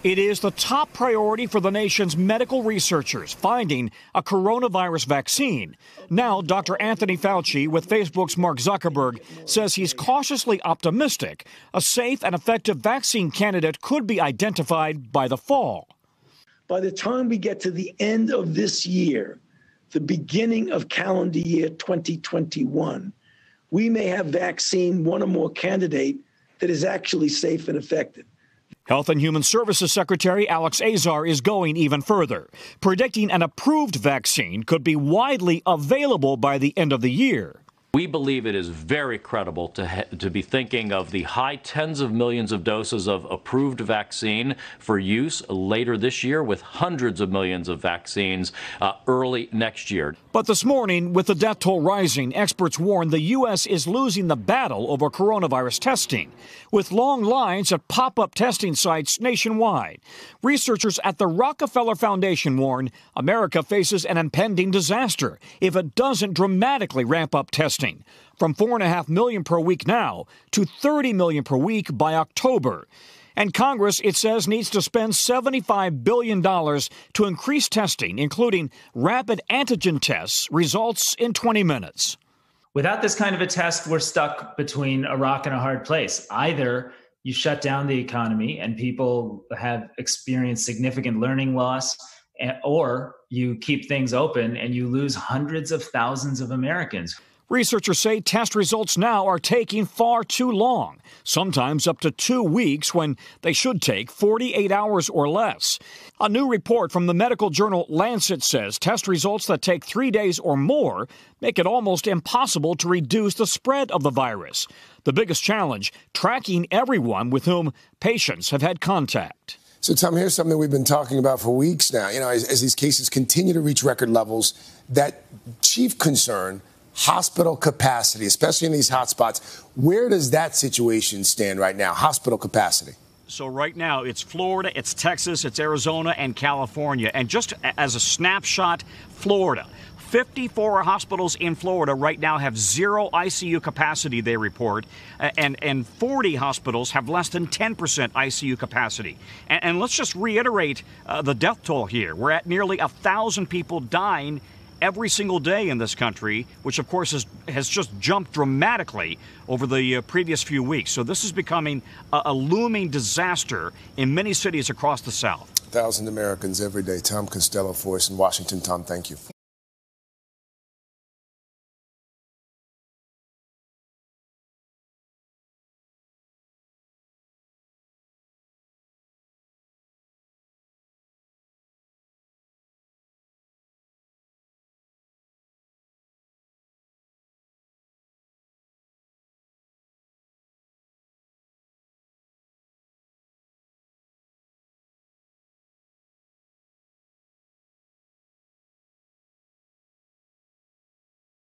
It is the top priority for the nation's medical researchers, finding a coronavirus vaccine. Now, Dr. Anthony Fauci, with Facebook's Mark Zuckerberg, says he's cautiously optimistic a safe and effective vaccine candidate could be identified by the fall. By the time we get to the end of this year, the beginning of calendar year 2021, we may have vaccine, one or more candidate that is actually safe and effective. Health and Human Services Secretary Alex Azar is going even further, predicting an approved vaccine could be widely available by the end of the year. We believe it is very credible to be thinking of the high tens of millions of doses of approved vaccine for use later this year, with hundreds of millions of vaccines early next year. But this morning, with the death toll rising, experts warn the U.S. is losing the battle over coronavirus testing, with long lines at pop-up testing sites nationwide. Researchers at the Rockefeller Foundation warn America faces an impending disaster if it doesn't dramatically ramp up testing. From 4.5 million per week now to 30 million per week by October. And Congress, it says, needs to spend $75 billion to increase testing, including rapid antigen tests, results in 20 minutes. Without this kind of a test, we're stuck between a rock and a hard place. Either you shut down the economy and people have experienced significant learning loss, or you keep things open and you lose hundreds of thousands of Americans. Researchers say test results now are taking far too long, sometimes up to 2 weeks when they should take 48 hours or less. A new report from the medical journal Lancet says test results that take 3 days or more make it almost impossible to reduce the spread of the virus. The biggest challenge, tracking everyone with whom patients have had contact. So, Tom, here's something we've been talking about for weeks now. You know, as these cases continue to reach record levels, that chief concern, hospital capacity, especially in these hot spots. Where does that situation stand right now, hospital capacity? So right now it's Florida, it's Texas, it's Arizona, and California. And just as a snapshot, Florida. 54 hospitals in Florida right now have zero ICU capacity, they report, and 40 hospitals have less than 10% ICU capacity. And let's just reiterate the death toll here. We're at nearly 1,000 people dying every single day in this country, which of course has just jumped dramatically over the previous few weeks. So this is becoming a looming disaster in many cities across the South. 1,000 Americans every day. Tom Costello for us in Washington. Tom, thank you.